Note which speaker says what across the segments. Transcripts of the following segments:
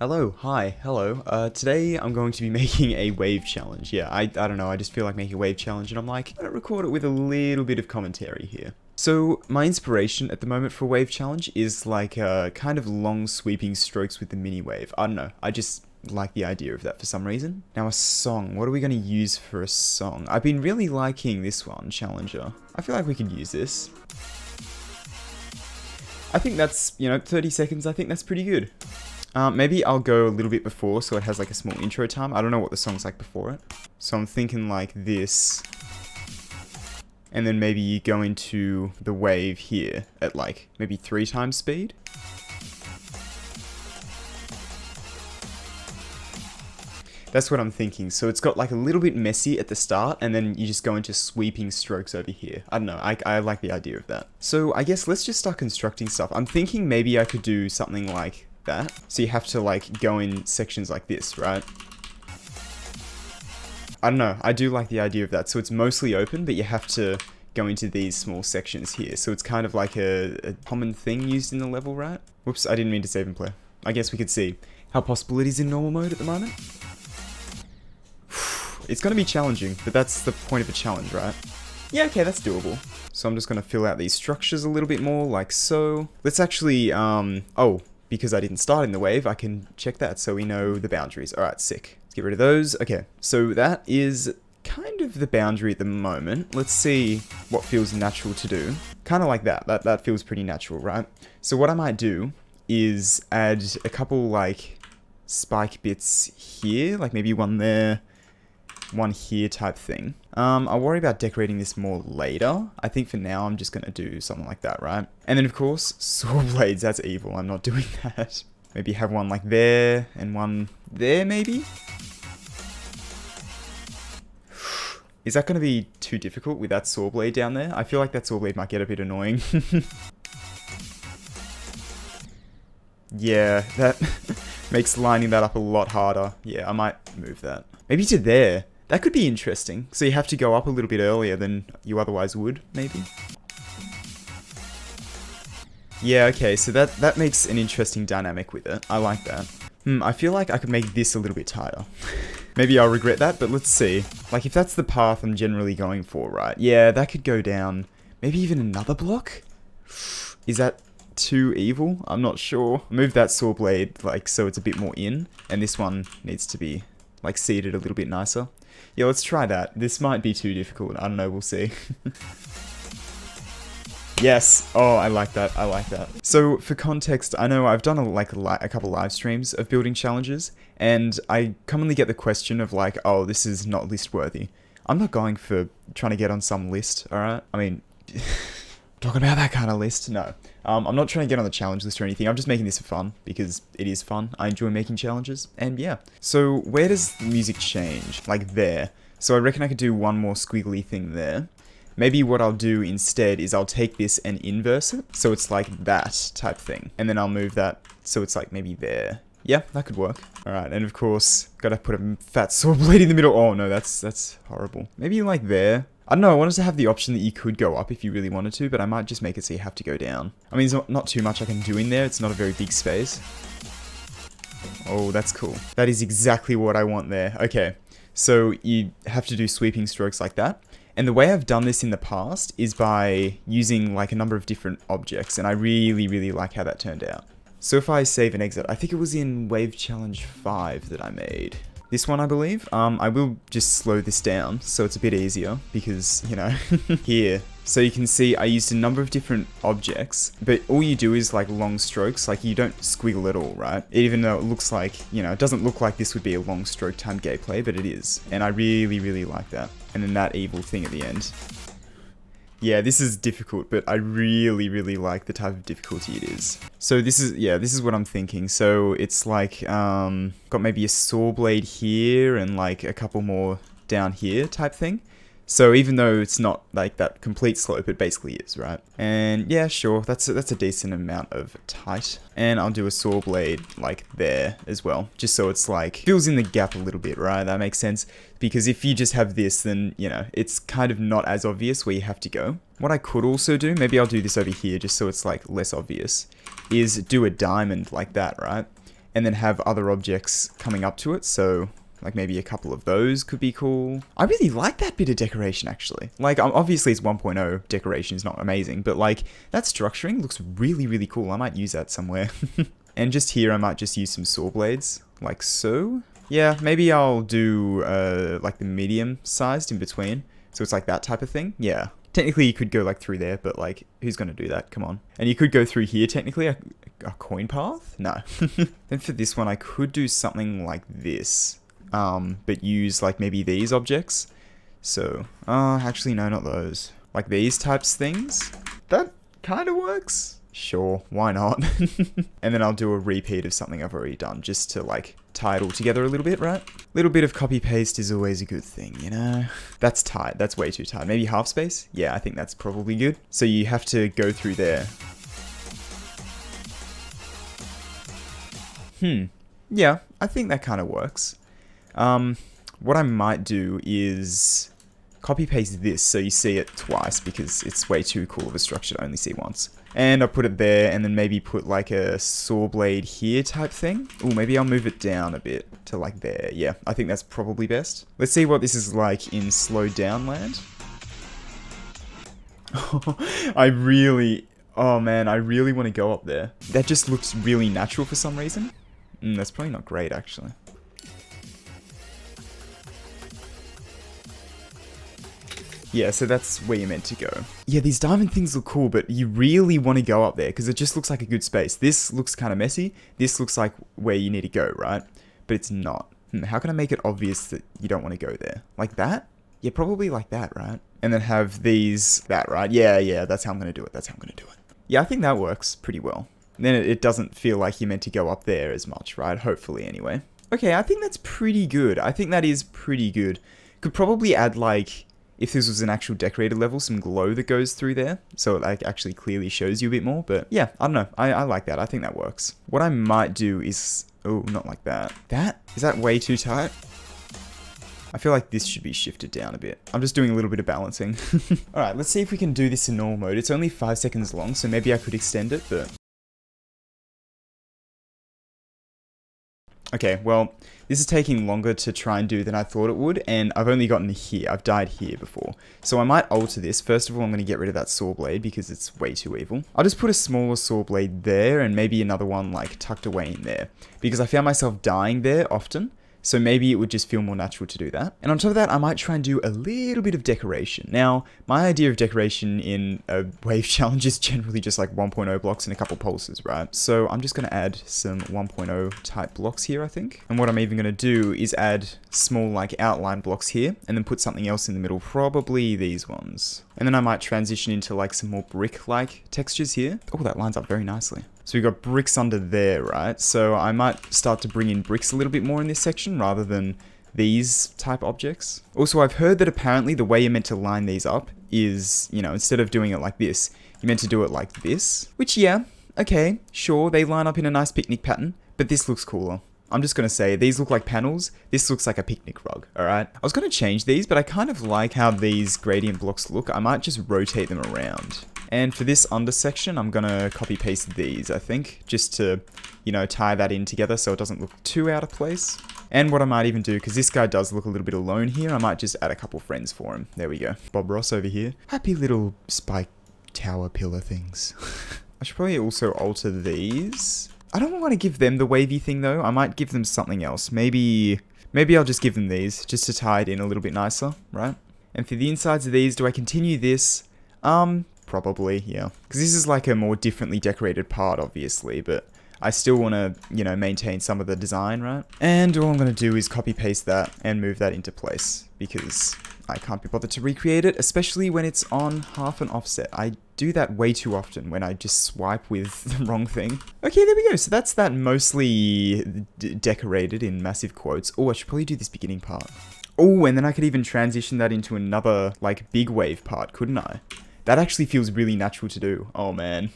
Speaker 1: Hello, hi, hello. Today I'm going to be making a wave challenge. Yeah, I don't know, I just feel like making a wave challenge and I'm like, I'm gonna record it with a little bit of commentary here. So, my inspiration at the moment for a wave challenge is like kind of long sweeping strokes with the mini wave. I don't know, I just like the idea of that for some reason. Now a song, what are we gonna use for a song? I've been really liking this one, Challenger. I feel like we could use this. I think that's, 30 seconds, I think that's pretty good. Maybe I'll go a little bit before so it has like a small intro time. I don't know what the song's like before it. So I'm thinking like this. And then maybe you go into the wave here at like maybe 3 times speed. That's what I'm thinking. So it's got like a little bit messy at the start and then you just go into sweeping strokes over here. I don't know, I like the idea of that. So I guess let's just start constructing stuff. I'm thinking maybe I could do something like that. So you have to like go in sections like this, right? I don't know, I do like the idea of that. So it's mostly open, but you have to go into these small sections here. So it's kind of like a common thing used in the level, right? Whoops, I didn't mean to save and play. I guess we could see how possible it is in normal mode at the moment. It's going to be challenging, but that's the point of a challenge, right? Yeah, okay, that's doable. So I'm just going to fill out these structures a little bit more, like so. Let's actually, because I didn't start in the wave, I can check that so we know the boundaries. Alright, sick. Let's get rid of those. Okay, so that is kind of the boundary at the moment. Let's see what feels natural to do. Kind of like that. That feels pretty natural, right? So what I might do is add a couple, like, spike bits here. Like maybe one there, one here type thing. I'll worry about decorating this more later. I think for now I'm just going to do something like that, right? And then of course, saw blades, that's evil. I'm not doing that. Maybe have one like there and one there maybe? Is that going to be too difficult with that saw blade down there? I feel like that saw blade might get a bit annoying. Yeah, that makes lining that up a lot harder. Yeah, I might move that. Maybe to there. That could be interesting. So you have to go up a little bit earlier than you otherwise would, maybe? Yeah, okay, so that makes an interesting dynamic with it. I like that. I feel like I could make this a little bit tighter. Maybe I'll regret that, but let's see. Like, if that's the path I'm generally going for, right? Yeah, that could go down maybe even another block? Is that too evil? I'm not sure. Move that saw blade, like, so it's a bit more in, and this one needs to be, like, seated a little bit nicer. Yeah, let's try that. This might be too difficult. I don't know, we'll see. Yes! Oh, I like that. I like that. So, for context, I know I've done a couple live streams of building challenges, and I commonly get the question of like, oh, this is not list worthy. I'm not going for trying to get on some list, alright? I mean, talking about that kind of list? No. I'm not trying to get on the challenge list or anything. I'm just making this for fun, because it is fun. I enjoy making challenges, and yeah. So, where does the music change? Like there. So I reckon I could do one more squiggly thing there. Maybe what I'll do instead is I'll take this and inverse it, so it's like that type thing. And then I'll move that so it's like maybe there. Yeah, that could work. Alright, and of course, gotta put a fat saw blade in the middle. Oh no, that's horrible. Maybe like there. I don't know, I wanted to have the option that you could go up if you really wanted to, but I might just make it so you have to go down. I mean, there's not too much I can do in there, it's not a very big space. Oh, that's cool. That is exactly what I want there. Okay, so you have to do sweeping strokes like that. And the way I've done this in the past is by using like a number of different objects, and I really like how that turned out. So if I save and exit, I think it was in Wave Challenge 5 that I made. This one, I believe. I will just slow this down so it's a bit easier because, you know, here. So you can see I used a number of different objects, but all you do is like long strokes, like you don't squiggle at all, right? Even though it looks like, it doesn't look like this would be a long stroke time gameplay, but it is. And I really like that. And then that evil thing at the end. Yeah, this is difficult, but I really like the type of difficulty it is. So this is what I'm thinking. So it's like, got maybe a saw blade here and like a couple more down here type thing. So even though it's not like that complete slope, it basically is, right? And yeah, sure, that's a decent amount of tight. And I'll do a saw blade like there as well, just so it's like, fills in the gap a little bit, right? That makes sense. Because if you just have this, then, it's kind of not as obvious where you have to go. What I could also do, maybe I'll do this over here just so it's like less obvious, is do a diamond like that, right? and then have other objects coming up to it. So like maybe a couple of those could be cool. I really like that bit of decoration actually. Like obviously it's 1.0 decoration is not amazing, but like that structuring looks really, really cool. I might use that somewhere. And just here I might just use some saw blades like so. Yeah, maybe I'll do like the medium sized in between. So it's like that type of thing. Yeah. Technically you could go like through there, but like who's going to do that? Come on. And you could go through here technically. A coin path? No. Then for this one I could do something like this. But use like maybe these objects. So, actually no, not those. Like these types things. That kind of works. Sure, why not? And then I'll do a repeat of something I've already done just to like tie it all together a little bit, right? Little bit of copy paste is always a good thing, you know? That's tight, that's way too tight. Maybe half space? Yeah, I think that's probably good. So you have to go through there. Yeah, I think that kind of works. What I might do is copy paste this so you see it twice because it's way too cool of a structure to only see once. And I'll put it there and then maybe put like a saw blade here type thing. Oh, maybe I'll move it down a bit to like there. Yeah, I think that's probably best. Let's see what this is like in slowed down land. Oh man, I really want to go up there. That just looks really natural for some reason. That's probably not great actually. Yeah, so that's where you're meant to go. Yeah, these diamond things look cool, but you really want to go up there because it just looks like a good space. This looks kind of messy. This looks like where you need to go, right? But it's not. How can I make it obvious that you don't want to go there? Like that? Yeah, probably like that, right? And then have these, that, right? Yeah, that's how I'm going to do it. That's how I'm going to do it. Yeah, I think that works pretty well. Then it doesn't feel like you're meant to go up there as much, right? Hopefully, anyway. Okay, I think that's pretty good. I think that is pretty good. Could probably add, like, if this was an actual decorated level, some glow that goes through there. So it, like, actually clearly shows you a bit more. But, yeah, I don't know. I like that. I think that works. What I might do is... Oh, not like that. Is that way too tight? I feel like this should be shifted down a bit. I'm just doing a little bit of balancing. Alright, let's see if we can do this in normal mode. It's only 5 seconds long, so maybe I could extend it, but... Okay, well, this is taking longer to try and do than I thought it would, and I've only gotten here. I've died here before. So I might alter this. First of all, I'm going to get rid of that saw blade because it's way too evil. I'll just put a smaller saw blade there and maybe another one like tucked away in there because I found myself dying there often. So maybe it would just feel more natural to do that. And on top of that, I might try and do a little bit of decoration. Now, my idea of decoration in a wave challenge is generally just like 1.0 blocks and a couple pulses, right? So I'm just going to add some 1.0 type blocks here, I think. And what I'm even going to do is add small like outline blocks here and then put something else in the middle, probably these ones. And then I might transition into like some more brick-like textures here. Oh, that lines up very nicely. So we've got bricks under there, right? So I might start to bring in bricks a little bit more in this section rather than these type objects. Also, I've heard that apparently the way you're meant to line these up is, you know, instead of doing it like this, you're meant to do it like this. Which, yeah, okay, sure, they line up in a nice picnic pattern, but this looks cooler. I'm just going to say, these look like panels, this looks like a picnic rug, alright? I was going to change these, but I kind of like how these gradient blocks look. I might just rotate them around. And for this under section, I'm going to copy paste these, I think, just to, you know, tie that in together so it doesn't look too out of place. And what I might even do, because this guy does look a little bit alone here, I might just add a couple friends for him. There we go. Bob Ross over here. Happy little spike tower pillar things. I should probably also alter these. I don't want to give them the wavy thing though. I might give them something else. Maybe I'll just give them these, just to tie it in a little bit nicer, right? And for the insides of these, do I continue this? Probably, yeah. Because this is like a more differently decorated part, obviously, but I still want to, you know, maintain some of the design, right? And all I'm going to do is copy paste that and move that into place because I can't be bothered to recreate it, especially when it's on half an offset. I do that way too often when I just swipe with the wrong thing. Okay, there we go. So that's that mostly decorated in massive quotes. Oh, I should probably do this beginning part. Oh, and then I could even transition that into another, like, big wave part, couldn't I? That actually feels really natural to do. Oh, man.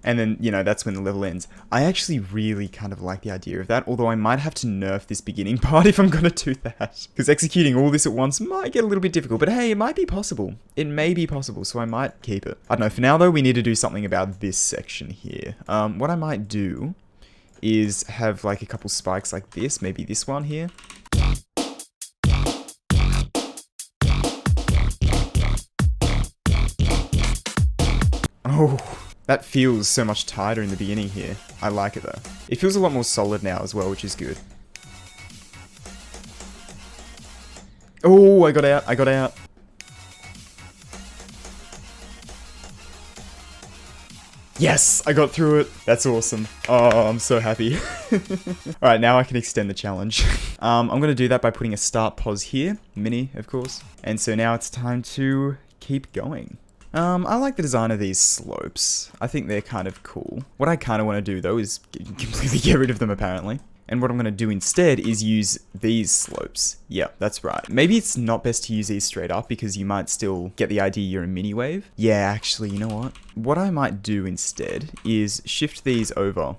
Speaker 1: And then, you know, that's when the level ends. I actually really kind of like the idea of that, although I might have to nerf this beginning part if I'm gonna do that. Because executing all this at once might get a little bit difficult, but hey, it might be possible. It may be possible, so I might keep it. I don't know, for now though, we need to do something about this section here. What I might do is have like a couple spikes like this, maybe this one here. Oh, that feels so much tighter in the beginning here. I like it though. It feels a lot more solid now as well, which is good. Oh, I got out, I got out. Yes, I got through it. That's awesome. Oh, I'm so happy. Alright, now I can extend the challenge. I'm going to do that by putting a start pause here. Mini, of course. And so now it's time to keep going. I like the design of these slopes. I think they're kind of cool. What I kind of want to do though is completely get rid of them apparently. And what I'm going to do instead is use these slopes. Yeah, that's right. Maybe it's not best to use these straight up because you might still get the idea you're a mini wave. Yeah, actually, you know what? What I might do instead is shift these over.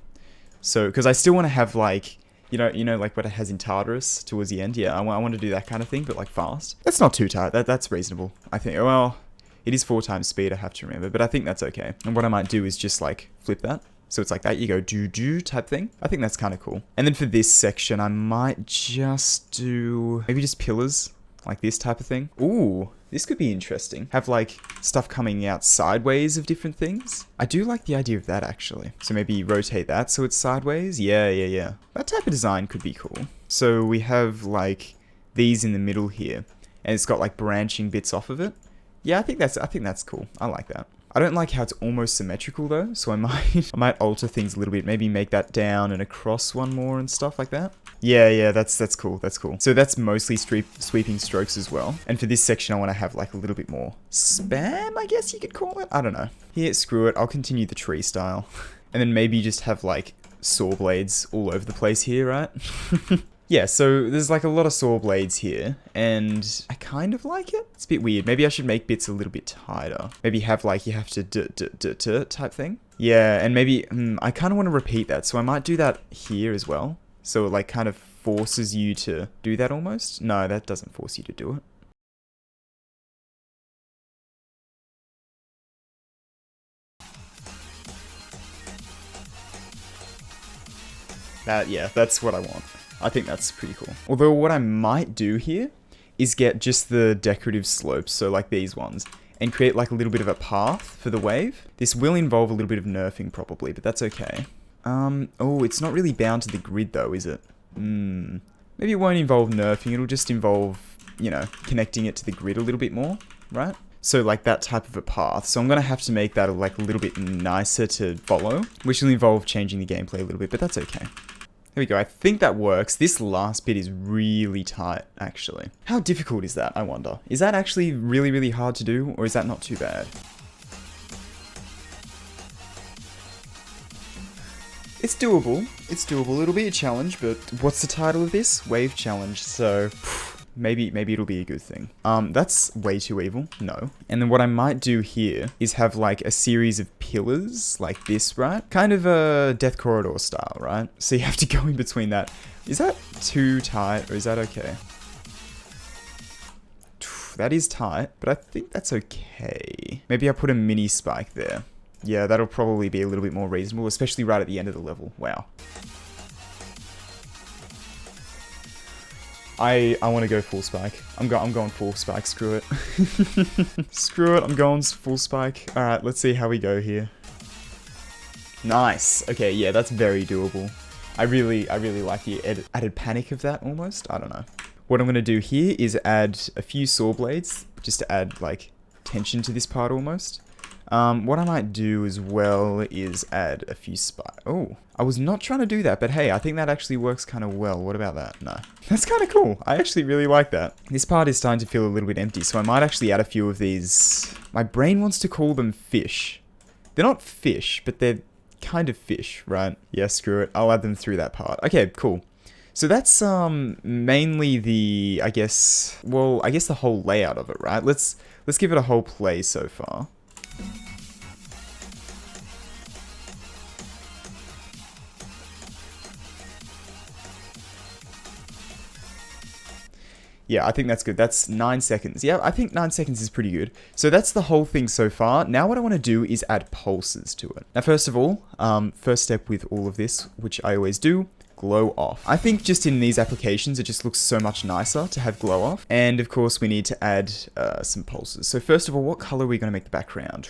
Speaker 1: So, because I still want to have like, you know, like what it has in Tartarus towards the end. Yeah, I want to do that kind of thing, but like fast. That's not too tight. That's reasonable. I think, well, it is 4 times speed, I have to remember, but I think that's okay. And what I might do is just like flip that. So it's like that, you go do type thing. I think that's kind of cool. And then for this section, I might just do maybe just pillars, like this type of thing. Ooh, this could be interesting. Have like stuff coming out sideways of different things. I do like the idea of that actually. So maybe rotate that so it's sideways. Yeah. That type of design could be cool. So we have like these in the middle here, and it's got like branching bits off of it. Yeah, I think that's cool. I like that. I don't like how it's almost symmetrical though, so I might alter things a little bit. Maybe make that down and across one more and stuff like that. Yeah, that's cool. That's cool. So that's mostly sweeping strokes as well. And for this section, I want to have like a little bit more spam, I guess you could call it. I don't know. Here, screw it. I'll continue the tree style, and then maybe just have like saw blades all over the place here, right? Yeah, so there's like a lot of saw blades here, and I kind of like it. It's a bit weird. Maybe I should make bits a little bit tighter. Maybe have like, you have to type thing. Yeah, and maybe, I kind of want to repeat that, so I might do that here as well. So it like kind of forces you to do that almost. No, that doesn't force you to do it. Yeah, that's what I want. I think that's pretty cool. Although what I might do here is get just the decorative slopes, so like these ones, and create like a little bit of a path for the wave. This will involve a little bit of nerfing probably, but that's okay. Oh, it's not really bound to the grid though, is it? Maybe it won't involve nerfing, it'll just involve, you know, connecting it to the grid a little bit more, right? So like that type of a path. So I'm going to have to make that like a little bit nicer to follow, which will involve changing the gameplay a little bit, but that's okay. There we go, I think that works. This last bit is really tight, actually. How difficult is that, I wonder? Is that actually really, really hard to do, or is that not too bad? It's doable. It's doable. It'll be a challenge, but what's the title of this? Wave challenge, so maybe it'll be a good thing. That's way too evil. No. And then what I might do here is have like a series of pillars like this, right? Kind of a Death Corridor style, right? So you have to go in between that. Is that too tight or is that okay? That is tight, but I think that's okay. Maybe I put a mini spike there. Yeah, that'll probably be a little bit more reasonable, especially right at the end of the level. Wow. I want to go full spike. I'm going full spike, screw it. Screw it, I'm going full spike. Alright, let's see how we go here. Nice. Okay, yeah, that's very doable. I really like the added panic of that almost. I don't know. What I'm going to do here is add a few saw blades, just to add like tension to this part almost. What I might do as well is add a few spikes. Oh, I was not trying to do that, but hey, I think that actually works kind of well. What about that? No. That's kind of cool. I actually really like that. This part is starting to feel a little bit empty, so I might actually add a few of these. My brain wants to call them fish. They're not fish, but they're kind of fish, right? Yeah, screw it. I'll add them through that part. Okay, cool. So that's mainly the, I guess the whole layout of it, right? Let's give it a whole play so far. Yeah, I think that's good. That's 9 seconds. Yeah, I think 9 seconds is pretty good. So that's the whole thing so far. Now what I want to do is add pulses to it. Now, first of all, first step with all of this, which I always do, glow off. I think just in these applications, it just looks so much nicer to have glow off. And of course, we need to add some pulses. So first of all, what color are we going to make the background?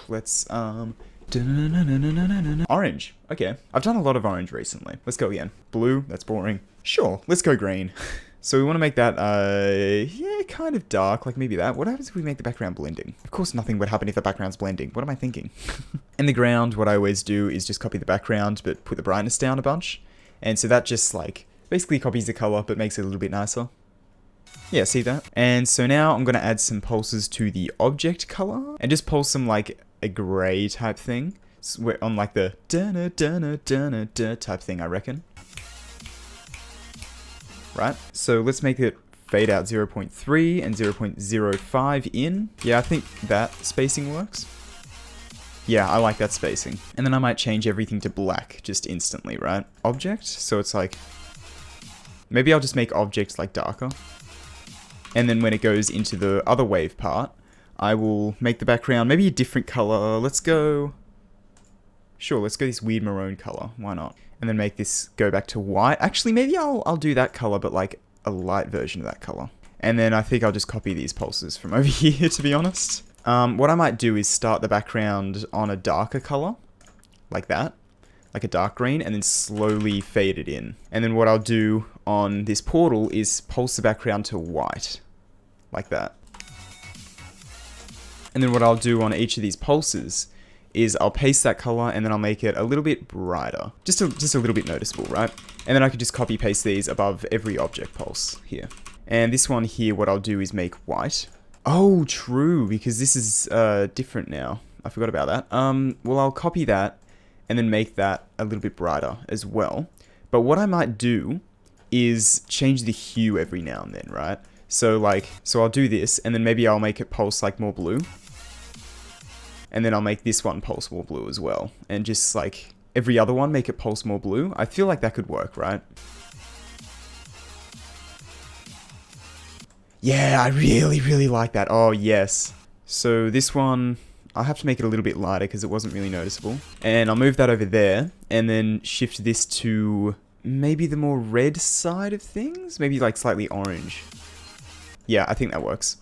Speaker 1: Let's, orange. Okay. I've done a lot of orange recently. Let's go again. Blue. That's boring. Sure. Let's go green. So we want to make that, yeah, kind of dark, like maybe that. What happens if we make the background blending? Of course, nothing would happen if the background's blending. What am I thinking? In the ground, what I always do is just copy the background, but put the brightness down a bunch. And so that just, like, basically copies the color, but makes it a little bit nicer. Yeah, see that? And so now I'm going to add some pulses to the object color, and just pulse some, like, a gray type thing. So we're on, like, the da-na-da-na-da-na-da type thing, I reckon. Right, so let's make it fade out 0.3 and 0.05 in. Yeah, I think that spacing works. Yeah, I like that spacing. And then I might change everything to black just instantly, right? Object, so it's like, maybe I'll just make objects like darker. And then when it goes into the other wave part, I will make the background maybe a different color. Let's go, sure, let's go this weird maroon color, why not? And then make this go back to white. Actually, maybe I'll do that color, but like a light version of that color. And then I think I'll just copy these pulses from over here, to be honest. What I might do is start the background on a darker color, like that, like a dark green, and then slowly fade it in. And then what I'll do on this portal is pulse the background to white, like that. And then what I'll do on each of these pulses is I'll paste that color and then I'll make it a little bit brighter. Just a little bit noticeable, right? And then I could just copy paste these above every object pulse here. And this one here, what I'll do is make white. Oh, true, because this is different now. I forgot about that. Well, I'll copy that and then make that a little bit brighter as well. But what I might do is change the hue every now and then, right? So I'll do this and then maybe I'll make it pulse like more blue. And then I'll make this one pulse more blue as well. And just like every other one, make it pulse more blue. I feel like that could work, right? Yeah, I really, really like that. Oh, yes. So this one, I'll have to make it a little bit lighter because it wasn't really noticeable. And I'll move that over there and then shift this to maybe the more red side of things. Maybe like slightly orange. Yeah, I think that works.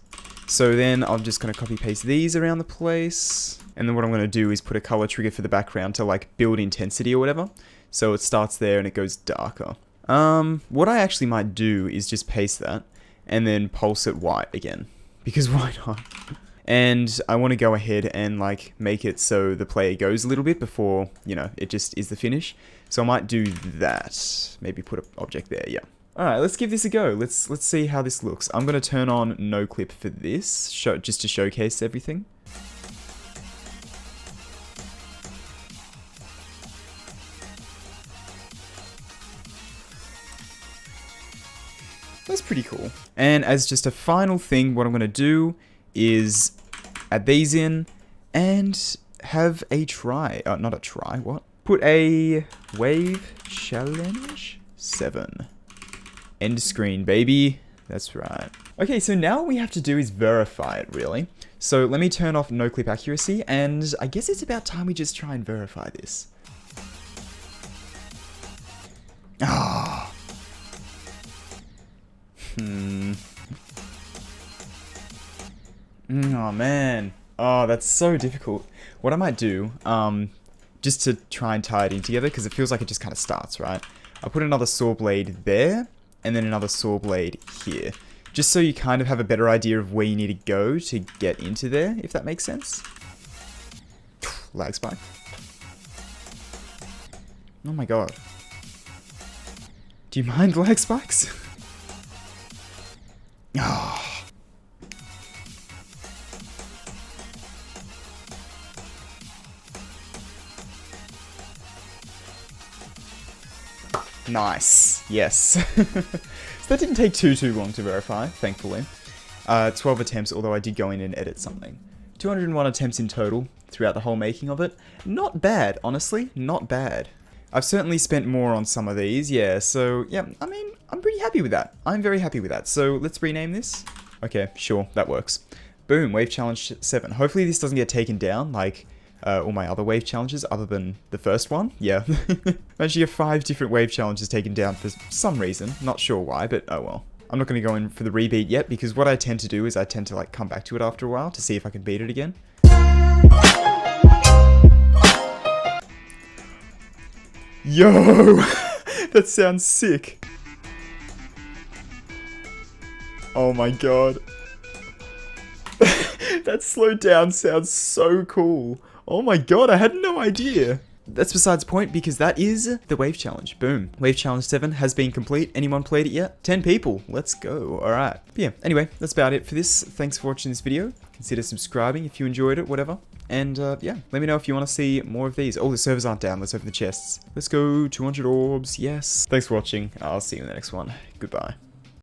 Speaker 1: So then I'm just going to copy paste these around the place. And then what I'm going to do is put a color trigger for the background to like build intensity or whatever. So it starts there and it goes darker. What I actually might do is just paste that and then pulse it white again. Because why not? And I want to go ahead and like make it so the player goes a little bit before, you know, it just is the finish. So I might do that. Maybe put an object there, yeah. Alright, let's give this a go. Let's see how this looks. I'm going to turn on no clip for this, just to showcase everything. That's pretty cool. And as just a final thing, what I'm going to do is add these in and have a try. Not a try, what? Put a wave challenge 7. End screen, baby. That's right. Okay, so now what we have to do is verify it, really. So let me turn off no clip accuracy, and I guess it's about time we just try and verify this. Ah. Oh, man. Oh, that's so difficult. What I might do, just to try and tie it in together, because it feels like it just kind of starts, right? I'll put another saw blade there, and then another saw blade here. Just so you kind of have a better idea of where you need to go to get into there, if that makes sense. Lag spike. Oh my god. Do you mind lag spikes? Ah. Nice. Yes. So that didn't take too long to verify, thankfully. 12 attempts, although I did go in and edit something. 201 attempts in total throughout the whole making of it. Not bad, honestly. Not bad. I've certainly spent more on some of these, yeah, so, yeah, I mean, I'm pretty happy with that. I'm very happy with that. So, let's rename this. Okay, sure, that works. Boom, Wave Challenge 7. Hopefully this doesn't get taken down, like all my other wave challenges, other than the first one. Yeah. Imagine you have 5 different wave challenges taken down for some reason. Not sure why, but oh well. I'm not going to go in for the rebeat yet, because what I tend to do is I tend to like come back to it after a while to see if I can beat it again. Yo! That sounds sick. Oh my god. That slowed down sounds so cool. Oh my god, I had no idea. That's besides the point, because that is the Wave Challenge. Boom. Wave Challenge 7 has been complete. Anyone played it yet? 10 people. Let's go. Alright. Yeah, anyway, that's about it for this. Thanks for watching this video. Consider subscribing if you enjoyed it, whatever. And yeah, let me know if you want to see more of these. Oh, the servers aren't down. Let's open the chests. Let's go. 200 orbs. Yes. Thanks for watching. I'll see you in the next one. Goodbye.